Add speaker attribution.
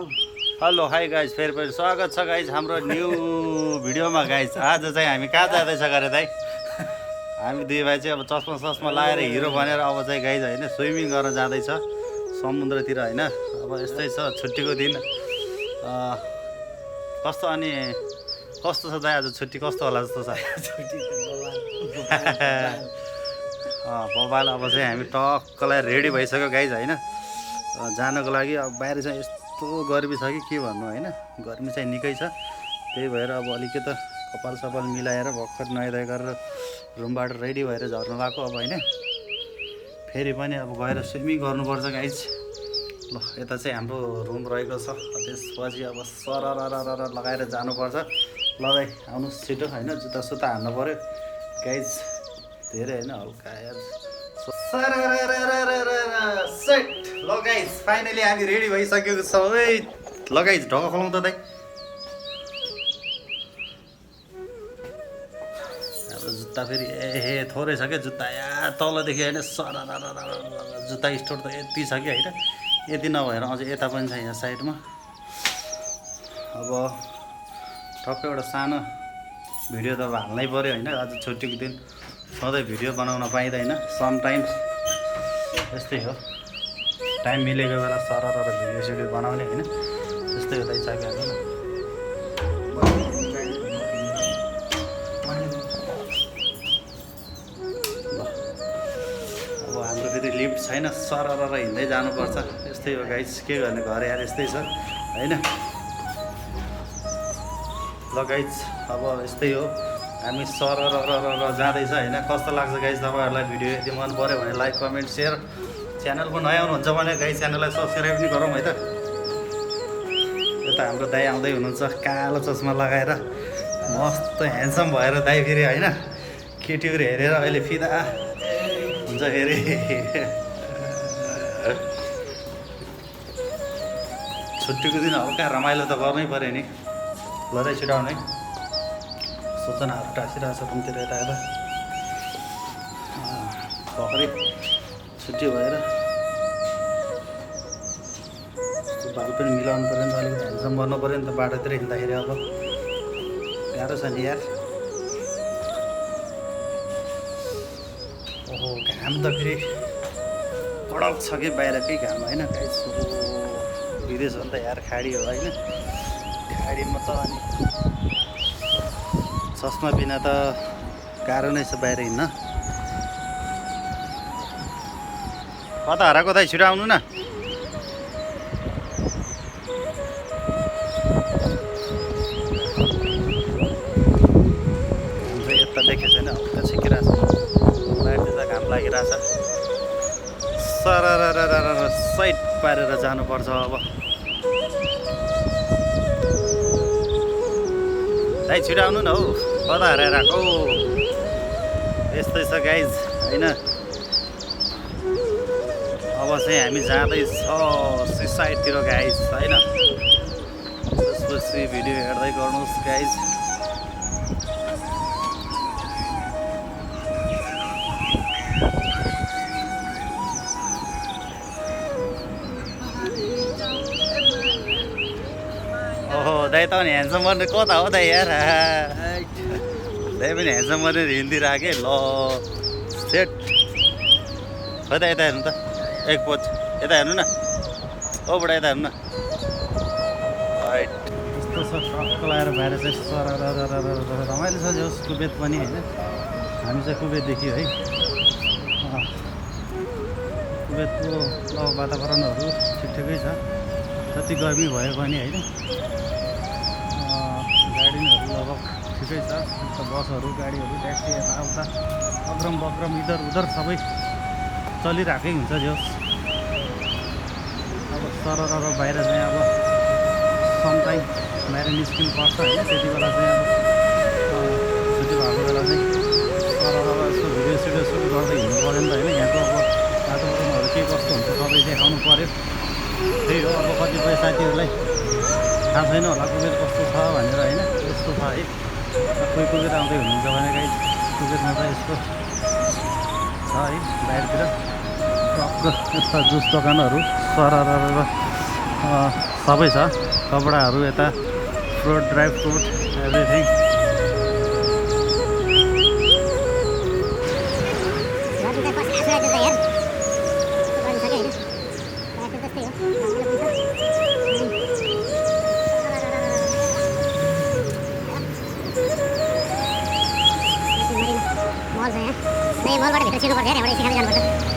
Speaker 1: Hello hi guys फेरि स्वागत छ गाइज हाम्रो न्यू भिडियोमा गाइज। आज चाहिँ हामी कहाँ जाँदैछ गरे दाइ? हामी दुई भाइ चाहिँ अब चस्मा लगाएर हिरो बनेर अब चाहिँ गाइज होइन स्विमिङ गर्न जाँदैछ समुद्रतिर होइन। अब यस्तै छ छुट्टीको दिन कस्तो अनि कस्तो छ दाइ? आज छुट्टी कस्तो होला जस्तो छ? बबाल अब चाहिँ हामी टक्कलाई रेडी भइसक्यो गाइज होइन जानको लागि। अब बाहिर चाहिँ यस्तो गर्मी छ कि के भन्नु होइन, गर्मी चाहिँ निकै छ। त्यही भएर अब अलिकति कपाल सपाल मिलाएर भर्खर नुहाइधुवाइ गरेर रुमबाट रेडी भएर झर्नु गएको अब होइन। फेरि पनि अब गएर स्विमिङ गर्नुपर्छ गाइज। ल यता चाहिँ हाम्रो रुम रहेको छ, त्यसपछि अब सरर लगाएर जानुपर्छ। ल भाइ आउनुहोस् छिटो होइन, जुत्ता सुत्ता हान्नु पऱ्यो गाइज। धेरै होइन हल्का यार सेट। ल गाइज फाइनली हामी रेडी भइसकेको छौँ है। ल गाइज ढोका खोलाउँ त दाइ। हाम्रो जुत्ता फेरि थोरै छ क्या जुत्ता या तलदेखि होइन सर जुत्ता स्टोर त यति छ कि होइन, यति नभएर अझै यता पनि छ यहाँ साइडमा। अब टक्कै एउटा सानो भिडियो त अब हाल्नै पऱ्यो होइन। आज छुट्टीको दिन सधैँ भिडियो बनाउन पाइँदैन, समटाइम्स यस्तै हो। टाइम मिलेको बेला सरर भिडियो सिडियो बनाउने होइन, त्यस्तै हो दाइ चाक्यो अब हाम्रो फेरि लिफ्ट छैन, सरर हिँड्दै जानुपर्छ। यस्तै हो गाइज, के गर्ने घर यार यस्तै छ होइन। ल गाइज अब यस्तै हो, हामी सरर जाँदैछ होइन। कस्तो लाग्छ गाइज तपाईँहरूलाई भिडियो? यदि मन पऱ्यो भने लाइक कमेन्ट सेयर, च्यानलको नयाँ हुनुहुन्छ भने गाइज च्यानललाई सब्सक्राइब पनि गरौँ है त। यता हाम्रो दाइ आउँदै हुनुहुन्छ कालो चस्मा लगाएर मस्त ह्यान्डसम भएर दाइ फेरि होइन। केटीहरू हेरेर अहिले फिदा हुन्छ फेरि। छुट्टीको दिन हल्का रमाइलो त गर्नै पऱ्यो नि। ल दाइ छिटाउनु है, सूचनाहरू टाँसिरहेको छ रुमतिर यता यता। भर्खरै छुट्टी भएर बाल पनि मिलाउनु पऱ्यो नि त, अलिकति ह्यान्डसम गर्नु पऱ्यो नि त बाटोतिर हिँड्दाखेरि। अब गाह्रो छ नि यार। ओहो घाम त फेरि कडक छ कि बाहिरकै घाम होइन। गाइस विदेश हो नि त यार, खाडी हो होइन। खाडीमा त अनि चस्मा बिना त गाह्रो नै छ बाहिर हिँड्न। कता हराएको दाइ? छिटो आउनु न। यता देखेको छैन, हल्का छिकिरहेको छ बाहिरतिर, घाम लागिरहेछ। सरर साइड पारेर जानुपर्छ अब दाइ, छिटो आउनु न हौ, कता हराएर आएको? यस्तै छ गाइज होइन। अब चाहिँ हामी जाँदैछ सी साइडतिर गाइज होइन। त्यसपछि भिडियो हेर्दै गर्नुहोस् गाइज। ओहो दाइ त नि ह्यान्डसम गर्ने कता हो दाइ यार? दाइ पनि ह्यान्डसम गर्ने हिँडिदिरहेको के। ल सेट खै त यता हेर्नु त, एक पोच यता हेर्नु न। ओ बुढा यता हेर्नु न। राइट यस्तो छ टक्क लगाएर बाहिर चाहिँ सरर रमाइलो छ जो कुबेत पनि होइन। हामी चाहिँ कुबेतदेखि है। कुबेतको वातावरणहरू ठिकै छ, जति गर्मी भयो पनि होइन। गाडीहरू लगभग ठिकै छ, बसहरू गाडीहरू ट्याक्सी यताउता अग्रम बग्रम इधर उधर सबै चलिरहेकै हुन्छ जो। अब सरर बाहिर चाहिँ अब समटाइम बाहिर निस्किनु पर्छ होइन। त्यति बेला चाहिँ अब छुट्टी भएको बेला चाहिँ सरर यसो भिडियो सिडियो सुरु गर्दै हिँड्नु पऱ्यो नि त होइन। यहाँको अब वातावरणहरू के कस्तो हुन्छ सबै देखाउनु पऱ्यो। त्यही हो, अब कतिपय साथीहरूलाई थाहा छैन होला कुबेत कस्तो छ भनेर होइन। यस्तो छ है, कोही कुबेत आउँदै हुनुहुन्छ भने गाइस कुबेतमा त यस्तो छ है। बाहिरतिर टक्क यस्ता जुस दोकानहरू सरर सबै छ कपडाहरू यता फ्रुट ड्राई फ्रुट एभ्रिथिङ
Speaker 2: मल छ यहाँ। मलबाट भित्र छिर्नु पर्छ यार, यहाँबाट सिकाउनु जानुपर्छ।